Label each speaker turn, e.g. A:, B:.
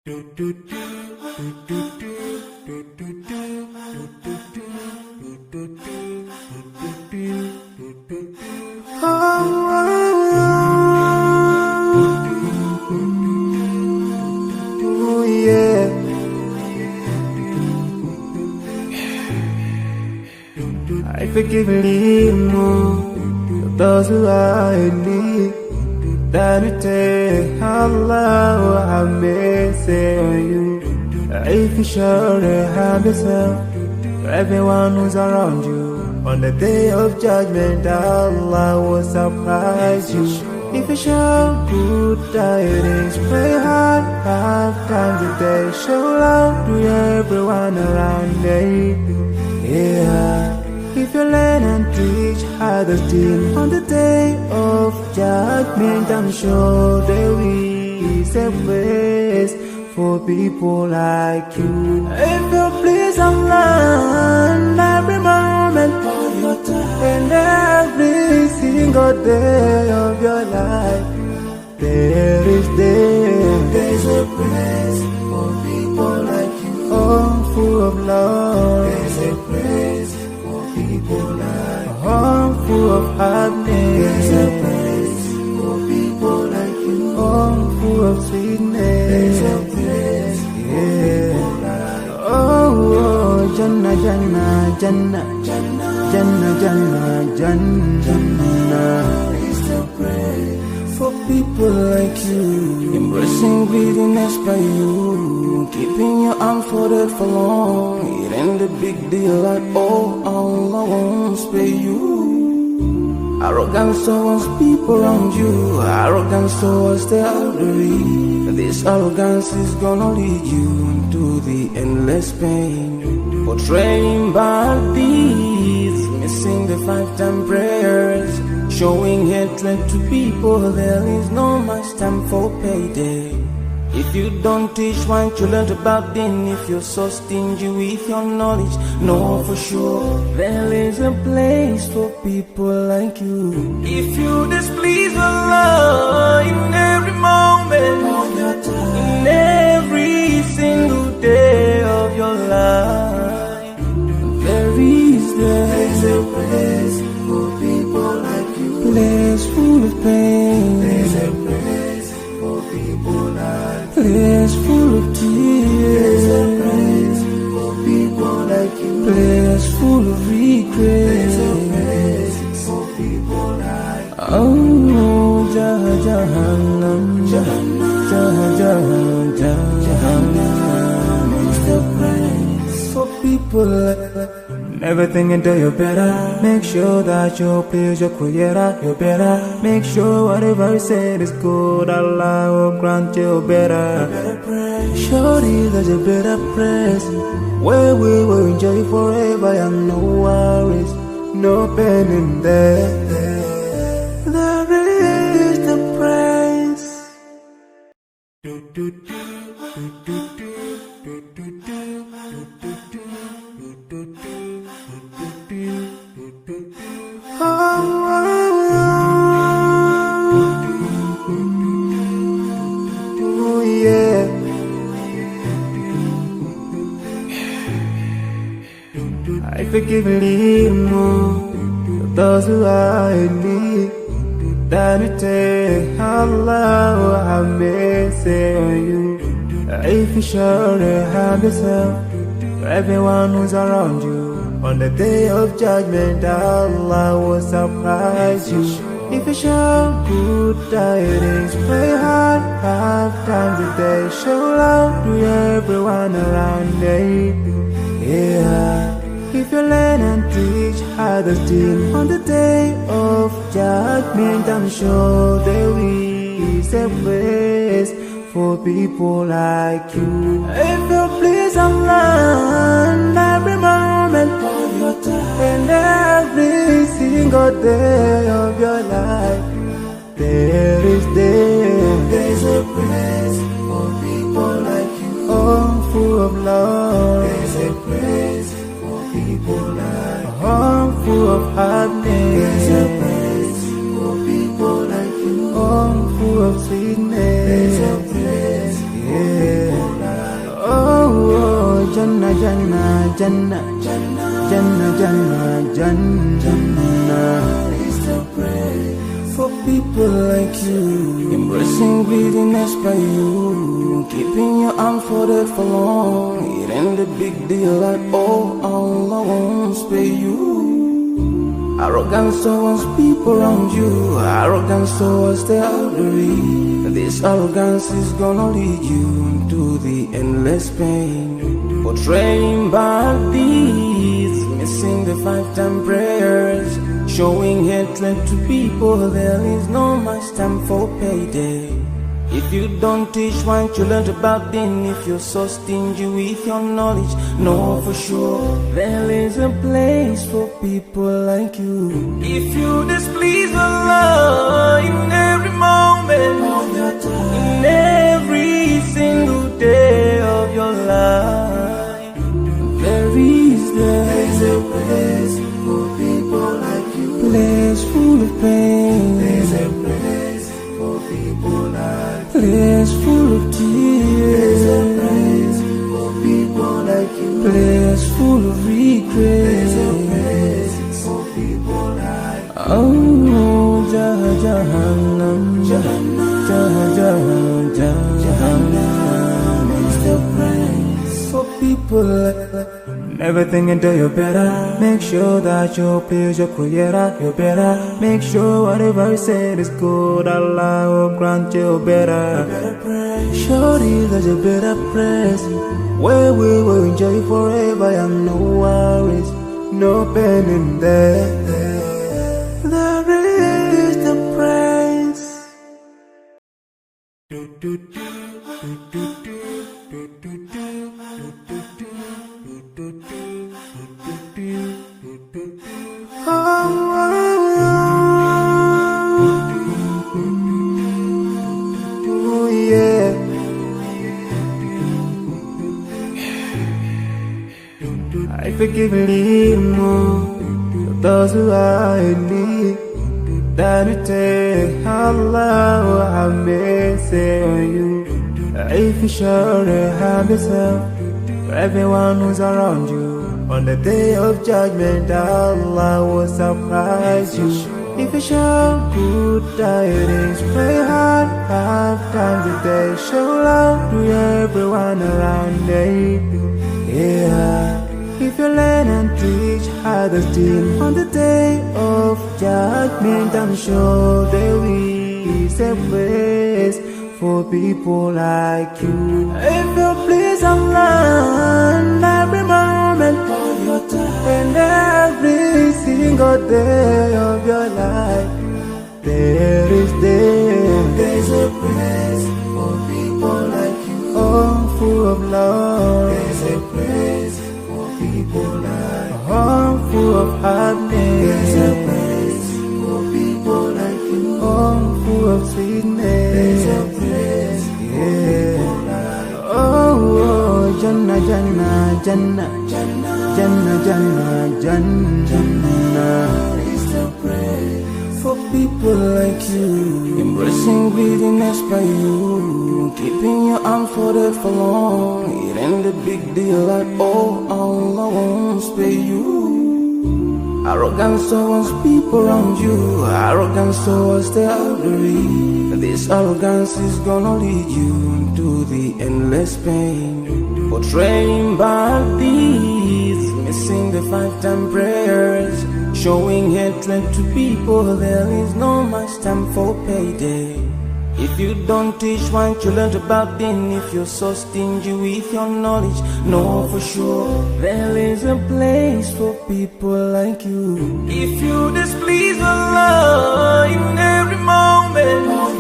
A: I forgive and leave more those who are in need. That you take Allah have mercy on you. If you surely have yourself, for everyone who's around you, on the day of judgment, Allah will surprise you. If you show good tidings, pray hard 5 times a day. Show love to everyone around you. Yeah. If you learn and teach others still, on the day of judgment, I'm sure there is a place for people like you. If you please Allah every moment of your time and every single day of your life, there's a place for people like you. Oh, full of love. There's a place for people like you. Oh, full of happiness. There's a place for people like you. Oh, full of sweetness. There's a place for people like you. Oh, Jannah, Jannah, Jannah, Jannah, Jannah, Jannah, Jannah. It's the place for people like you. Embracing greediness by you, keeping your arms folded for long. It ain't a big deal at all. Allah won't spare you. Arrogance towards people around you, arrogance towards the elderly. This arrogance is gonna lead you into the endless pain. Portraying bad deeds, missing the 5-time prayers, showing hatred to people. There is no much time for payday. If you don't teach what you learned about them, if you're so stingy with your knowledge, know for sure there is a place for people like you. If you displease Allah in every moment of your time, in every single day of your life, there's a place for people like you. Place full of pain. There's a place for people like you. Place full of tears. There's a place for people like you. Place full of regret. There's a place for people like you. Oh, Jahannam, Jahannam, Jahannam. It's the place for people like you. Never think until you're better. Make sure that you please your creator. You're better. Make sure whatever you said is good. Allah will grant you better. Surely there's a better place where we will enjoy forever and no worries, no pain in there. There is the praise. Oh, yeah. I forgive and leave more those who are in need. That you take Allah have mercy on you. If you surely have yourself, for everyone who's around you, on the day of judgment, Allah will surprise you. If you show good tidings, pray hard 5 times a day. Show love to everyone around you. Yeah. If you learn and teach others still, on the day of judgment, I'm sure there is a place for people like you. If you please Allah every moment of your time and every single day of your life, there's a place for people like you. Oh, full of love. There's a place for people like you. Oh, full of happiness. There's a place for people like you. Oh, full of sweetness. There's a place for people like you. Jannah, Jannah, Jannah, Jannah. For people like you, embracing greediness by you, keeping your arms folded for long. It ain't a big deal at all won't spare you. Arrogance towards people around you, arrogance towards the elderly. This arrogance is gonna lead you to the endless pain. Portraying bad deeds, missing the 5-time prayers, showing hatred to people. There is no much time for payday. If you don't teach what you learned about then, if you're so stingy with your knowledge, know for sure there is a place for people like you. If you displease Allah in every moment of your time, in every single day of your life, there is a place for people like you. Place full of pain. There's a place for people like you. Place full of tears. There's a place for people like you. Place full of regret. There's a place for people like you. Oh, Jahannam, Jahannam is the place for people like you. Never think until you're better. Make sure that you please your creator. You're better. Make sure whatever you said is good. Allah will grant you better. Surely there's a better place where we will enjoy forever and no worries, no pain in there. There is the praise. Oh, yeah. I forgive a little more those who are in need than to take Allah have mercy on you. If you surely have yourself for everyone who's around you, on the day of judgment Allah will surprise you. If you show good tidings, pray hard 5 times a day. Show love to everyone around you. Yeah. If you learn and teach others still, on the day of judgment I'm sure there is a place for people like you. If you please Allah in every moment of your time, and every single day of your life, there's a place for people like you. Oh, full of love. There's a place for people like you. Oh, full of happiness. There's a place for people like you. Oh, full of sweetness. There's a place for people like you. Oh, Jannah, Jannah, Jannah, Jannah, Jannah, Jannah is the praise for people like you. Embracing greediness by you, keeping your arms folded for long. It ain't a big deal at all won't spare you. Arrogance towards people around you, arrogance towards the elderly. This arrogance is gonna lead you to the endless pain. Portraying bad deeds, missing the 5-time prayers, showing hatred to people. There is no much time for payday. If you don't teach what you learned about then, if you're so stingy with your knowledge, know for sure there is a place for people like you. If you displease Allah in every moment of